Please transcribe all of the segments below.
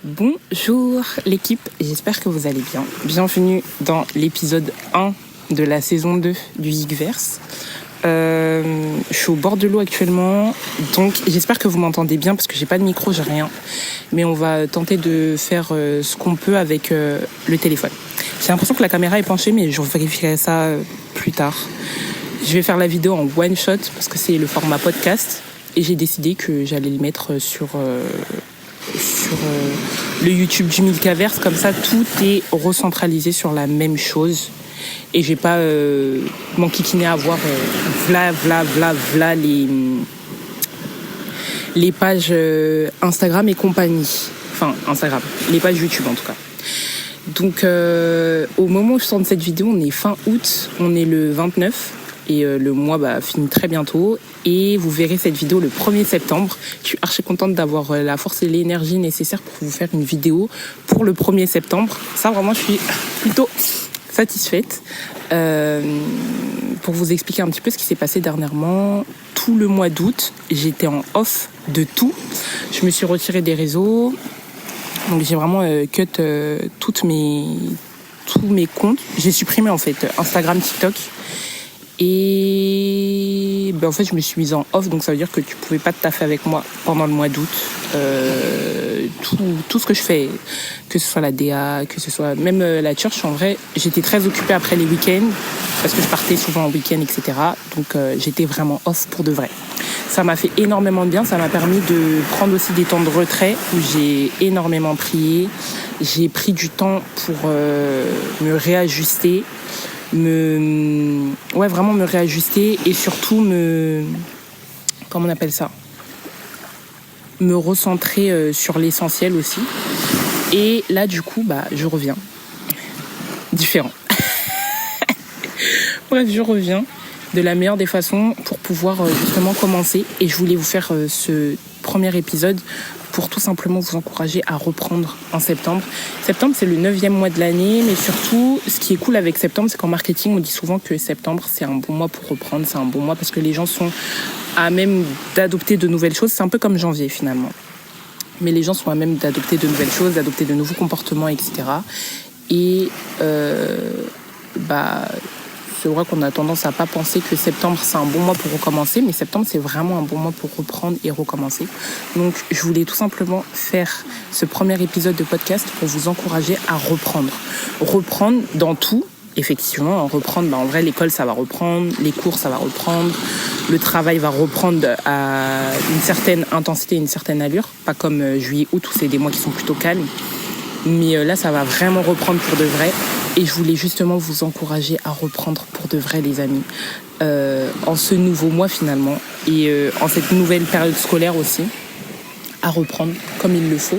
Bonjour l'équipe, j'espère que vous allez bien. Bienvenue dans l'épisode 1 de la saison 2 du Geekverse. Je suis au bord de l'eau actuellement, donc j'espère que vous m'entendez bien parce que j'ai pas de micro, j'ai rien. Mais on va tenter de faire ce qu'on peut avec le téléphone. J'ai l'impression que la caméra est penchée, mais je vérifierai ça plus tard. Je vais faire la vidéo en one shot parce que c'est le format podcast et j'ai décidé que j'allais le mettre sur le YouTube du Milkaverse. Comme ça, tout est recentralisé sur la même chose. Et j'ai pas m'enquiquiner à voir v'là les pages Instagram et compagnie. Enfin, Instagram, les pages YouTube en tout cas. Donc, au moment où je tourne cette vidéo, on est fin août, on est le 29. Et le mois finit très bientôt. Et vous verrez cette vidéo le 1er septembre. Je suis archi contente d'avoir la force et l'énergie nécessaires pour vous faire une vidéo pour le 1er septembre. Ça, vraiment, je suis plutôt satisfaite. Pour vous expliquer un petit peu ce qui s'est passé dernièrement, tout le mois d'août, j'étais en off de tout. Je me suis retirée des réseaux. Donc, j'ai vraiment cut tous mes comptes. J'ai supprimé, en fait, Instagram, TikTok. Et en fait, je me suis mise en off, donc ça veut dire que tu pouvais pas te taffer avec moi pendant le mois d'août. Tout ce que je fais, que ce soit la DA, que ce soit même la church, en vrai, j'étais très occupée après les week-ends, parce que je partais souvent en week-end, etc. Donc j'étais vraiment off pour de vrai. Ça m'a fait énormément de bien, ça m'a permis de prendre aussi des temps de retrait où j'ai énormément prié. J'ai pris du temps pour me réajuster. Vraiment me réajuster et surtout me recentrer sur l'essentiel aussi. Et là du coup je reviens différent. Bref, je reviens de la meilleure des façons pour pouvoir justement commencer, et je voulais vous faire ce premier épisode pour tout simplement vous encourager à reprendre en septembre. Septembre, c'est le 9e mois de l'année, mais surtout, ce qui est cool avec septembre, c'est qu'en marketing, on dit souvent que septembre, c'est un bon mois pour reprendre, c'est un bon mois parce que les gens sont à même d'adopter de nouvelles choses. C'est un peu comme janvier, finalement. Mais les gens sont à même d'adopter de nouvelles choses, d'adopter de nouveaux comportements, etc. Et c'est vrai qu'on a tendance à pas penser que septembre, c'est un bon mois pour recommencer, mais septembre, c'est vraiment un bon mois pour reprendre et recommencer. Donc, je voulais tout simplement faire ce premier épisode de podcast pour vous encourager à reprendre. Reprendre dans tout, effectivement. Reprendre, en vrai, l'école, ça va reprendre, les cours, ça va reprendre, le travail va reprendre à une certaine intensité, une certaine allure. Pas comme juillet, août, où c'est des mois qui sont plutôt calmes. Mais là, ça va vraiment reprendre pour de vrai. Et je voulais justement vous encourager à reprendre pour de vrai, les amis, en ce nouveau mois finalement, et en cette nouvelle période scolaire aussi, à reprendre comme il le faut.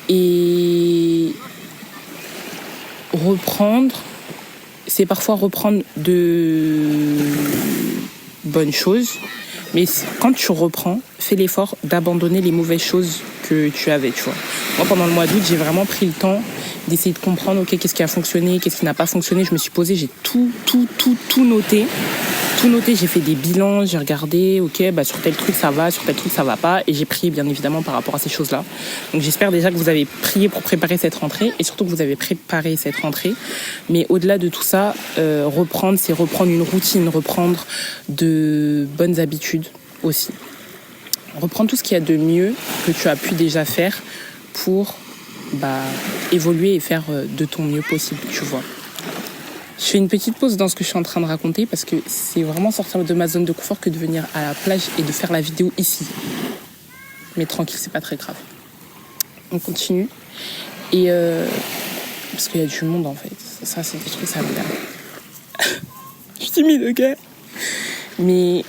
Et reprendre, c'est parfois reprendre de bonnes choses, mais quand tu reprends, fais l'effort d'abandonner les mauvaises choses que tu avais, tu vois. Moi, pendant le mois d'août, j'ai vraiment pris le temps d'essayer de comprendre, ok, qu'est-ce qui a fonctionné, qu'est-ce qui n'a pas fonctionné. Je me suis posée, j'ai tout noté. Tout noté, j'ai fait des bilans, j'ai regardé, ok, sur tel truc ça va, sur tel truc ça va pas, et j'ai prié bien évidemment par rapport à ces choses-là. Donc j'espère déjà que vous avez prié pour préparer cette rentrée, et surtout que vous avez préparé cette rentrée. Mais au-delà de tout ça, reprendre, c'est reprendre une routine, reprendre de bonnes habitudes aussi. Reprendre tout ce qu'il y a de mieux que tu as pu déjà faire pour évoluer et faire de ton mieux possible, tu vois. Je fais une petite pause dans ce que je suis en train de raconter parce que c'est vraiment sortir de ma zone de confort que de venir à la plage et de faire la vidéo ici. Mais tranquille, c'est pas très grave. On continue. Et parce qu'il y a du monde en fait. Ça, c'est des trucs, ça me gâte. Je suis timide, ok. Mais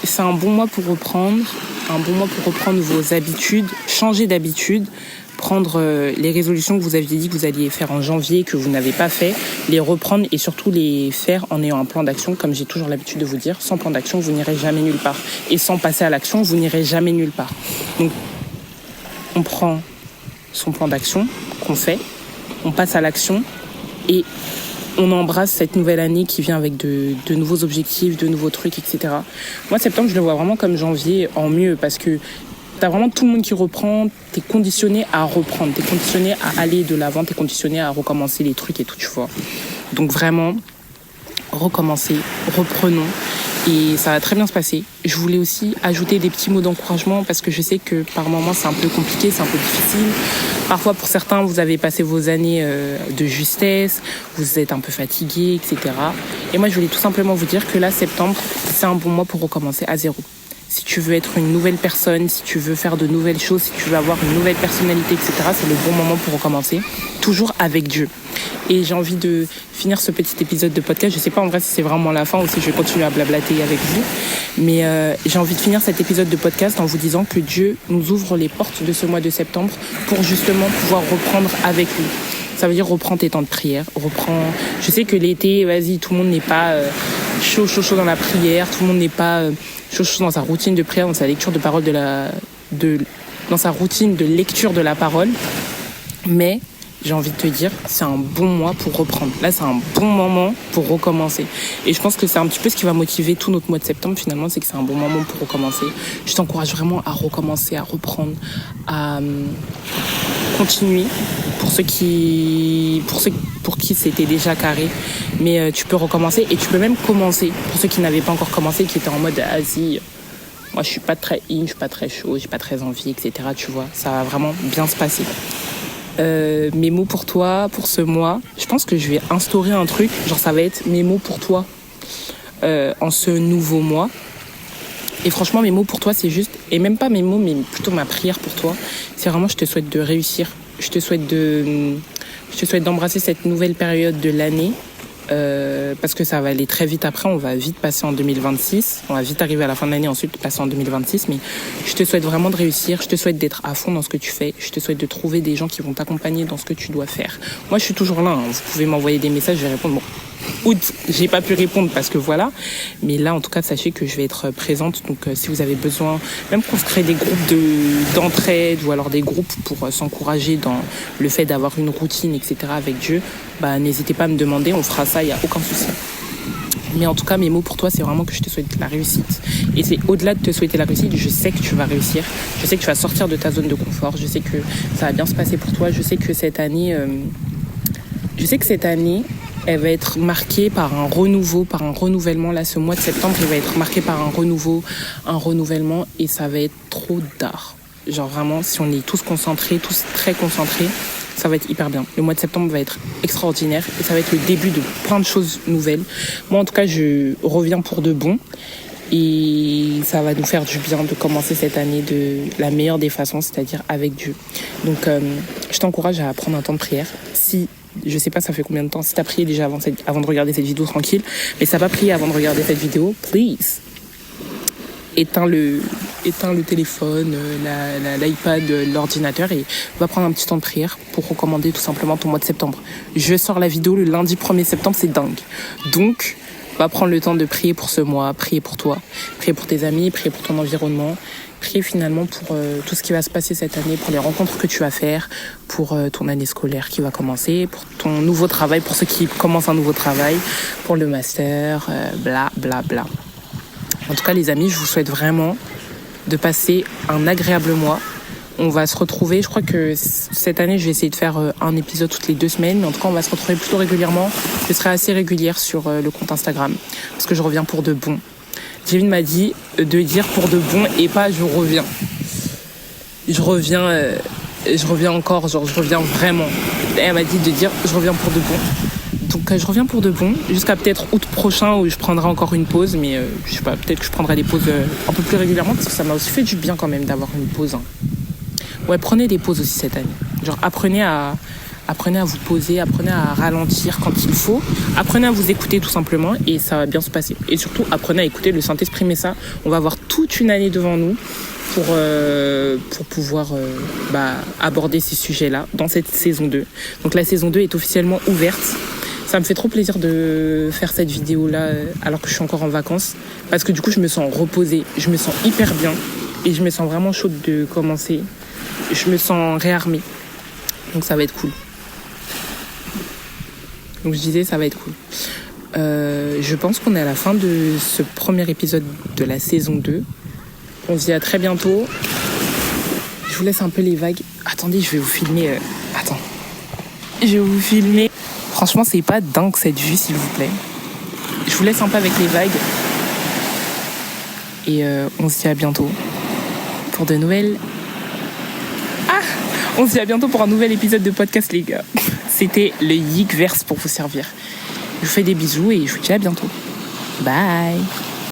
c'est un bon mois pour reprendre. Un bon mois pour reprendre vos habitudes, changer d'habitude, prendre les résolutions que vous aviez dit que vous alliez faire en janvier, que vous n'avez pas fait, les reprendre et surtout les faire en ayant un plan d'action, comme j'ai toujours l'habitude de vous dire. Sans plan d'action, vous n'irez jamais nulle part. Et sans passer à l'action, vous n'irez jamais nulle part. Donc, on prend son plan d'action qu'on fait, on passe à l'action et on embrasse cette nouvelle année qui vient avec de nouveaux objectifs, de nouveaux trucs, etc. Moi, septembre, je le vois vraiment comme janvier en mieux parce que t'as vraiment tout le monde qui reprend, t'es conditionné à reprendre, t'es conditionné à aller de l'avant, t'es conditionné à recommencer les trucs et tout, tu vois. Donc vraiment, recommencer, reprenons. Et ça va très bien se passer. Je voulais aussi ajouter des petits mots d'encouragement parce que je sais que par moments c'est un peu compliqué, c'est un peu difficile. Parfois pour certains vous avez passé vos années de justesse, vous êtes un peu fatigué, etc. Et moi je voulais tout simplement vous dire que là septembre c'est un bon mois pour recommencer à zéro. Si tu veux être une nouvelle personne, si tu veux faire de nouvelles choses, si tu veux avoir une nouvelle personnalité, etc., c'est le bon moment pour recommencer. Toujours avec Dieu. Et j'ai envie de finir ce petit épisode de podcast. Je sais pas en vrai si c'est vraiment la fin ou si je vais continuer à blablater avec vous. Mais j'ai envie de finir cet épisode de podcast en vous disant que Dieu nous ouvre les portes de ce mois de septembre pour justement pouvoir reprendre avec lui. Ça veut dire reprends tes temps de prière, Je sais que l'été, vas-y, tout le monde n'est pas chaud dans la prière, tout le monde n'est pas chaud dans sa routine de prière, dans sa lecture de parole dans sa routine de lecture de la parole. Mais j'ai envie de te dire, c'est un bon mois pour reprendre. Là, c'est un bon moment pour recommencer. Et je pense que c'est un petit peu ce qui va motiver tout notre mois de septembre, finalement, c'est que c'est un bon moment pour recommencer. Je t'encourage vraiment à recommencer, à reprendre, à continuer pour qui c'était déjà carré. Mais tu peux recommencer et tu peux même commencer pour ceux qui n'avaient pas encore commencé, qui étaient en mode Asie. Moi, je suis pas très je suis pas très chaud, j'ai pas très envie, etc. Tu vois, ça va vraiment bien se passer. Mes mots pour toi, pour ce mois, je pense que je vais instaurer un truc, genre ça va être mes mots pour toi en ce nouveau mois. Et franchement, mes mots pour toi, c'est juste, et même pas mes mots, mais plutôt ma prière pour toi, c'est vraiment je te souhaite de réussir, je te souhaite d'embrasser cette nouvelle période de l'année. Parce que ça va aller très vite après, on va vite passer en 2026, on va vite arriver à la fin de l'année, ensuite passer en 2026, mais je te souhaite vraiment de réussir, je te souhaite d'être à fond dans ce que tu fais, je te souhaite de trouver des gens qui vont t'accompagner dans ce que tu dois faire. Moi je suis toujours là, vous pouvez m'envoyer des messages, je vais répondre. Bon, août, j'ai pas pu répondre parce que voilà, mais là en tout cas sachez que je vais être présente, donc si vous avez besoin, même qu'on se crée des groupes d'entraide ou alors des groupes pour s'encourager dans le fait d'avoir une routine, etc. avec Dieu, n'hésitez pas à me demander, on fera ça, il n'y a aucun souci. Mais en tout cas, mes mots pour toi, c'est vraiment que je te souhaite la réussite. Et c'est au-delà de te souhaiter la réussite, je sais que tu vas réussir. Je sais que tu vas sortir de ta zone de confort. Je sais que ça va bien se passer pour toi. Je sais que cette année, elle va être marquée par un renouveau, par un renouvellement. Là, ce mois de septembre, il va être marqué par un renouveau, un renouvellement. Et ça va être trop tard. Genre vraiment, si on est tous concentrés, tous très concentrés, ça va être hyper bien. Le mois de septembre va être extraordinaire et ça va être le début de plein de choses nouvelles. Moi, en tout cas, je reviens pour de bon et ça va nous faire du bien de commencer cette année de la meilleure des façons, c'est-à-dire avec Dieu. Donc, je t'encourage à prendre un temps de prière. Si, je sais pas, ça fait combien de temps, si t'as prié déjà avant de regarder cette vidéo tranquille, mais si t'as pas prié avant de regarder cette vidéo, please, éteins le téléphone, l'iPad, l'ordinateur et va prendre un petit temps de prière pour recommander tout simplement ton mois de septembre. Je sors la vidéo le lundi 1er septembre, c'est dingue. Donc, va prendre le temps de prier pour ce mois, prier pour toi, prier pour tes amis, prier pour ton environnement, prier finalement pour tout ce qui va se passer cette année, pour les rencontres que tu vas faire, pour ton année scolaire qui va commencer, pour ton nouveau travail, pour ceux qui commencent un nouveau travail, pour le master, bla bla bla. En tout cas, les amis, je vous souhaite vraiment de passer un agréable mois. On va se retrouver, je crois que cette année, je vais essayer de faire un épisode toutes les 2 semaines. Mais en tout cas, on va se retrouver plutôt régulièrement. Je serai assez régulière sur le compte Instagram parce que je reviens pour de bon. Jévin m'a dit de dire pour de bon et pas je reviens. Je reviens encore, genre je reviens vraiment. Et elle m'a dit de dire je reviens pour de bon. Donc je reviens pour de bon, jusqu'à peut-être août prochain où je prendrai encore une pause, mais je sais pas, peut-être que je prendrai des pauses un peu plus régulièrement parce que ça m'a aussi fait du bien quand même d'avoir une pause. Hein. Ouais, prenez des pauses aussi cette année. Genre apprenez à vous poser, apprenez à ralentir quand il faut, apprenez à vous écouter tout simplement et ça va bien se passer. Et surtout apprenez à écouter le Saint-Esprit Messa. On va avoir toute une année devant nous pour pouvoir aborder ces sujets-là dans cette saison 2. Donc la saison 2 est officiellement ouverte. Ça me fait trop plaisir de faire cette vidéo-là alors que je suis encore en vacances. Parce que du coup, je me sens reposée. Je me sens hyper bien. Et je me sens vraiment chaude de commencer. Je me sens réarmée. Donc ça va être cool. Donc je disais, ça va être cool. Je pense qu'on est à la fin de ce premier épisode de la saison 2. On se dit à très bientôt. vous laisse un peu les vagues. Attendez, je vais vous filmer. Attends. Je vais vous filmer. Franchement, c'est pas dingue cette vue, s'il vous plaît. Je vous laisse un peu avec les vagues. Et on se dit à bientôt pour de nouvelles... On se dit à bientôt pour un nouvel épisode de podcast, les gars. C'était le Yikverse pour vous servir. Je vous fais des bisous et je vous dis à bientôt. Bye.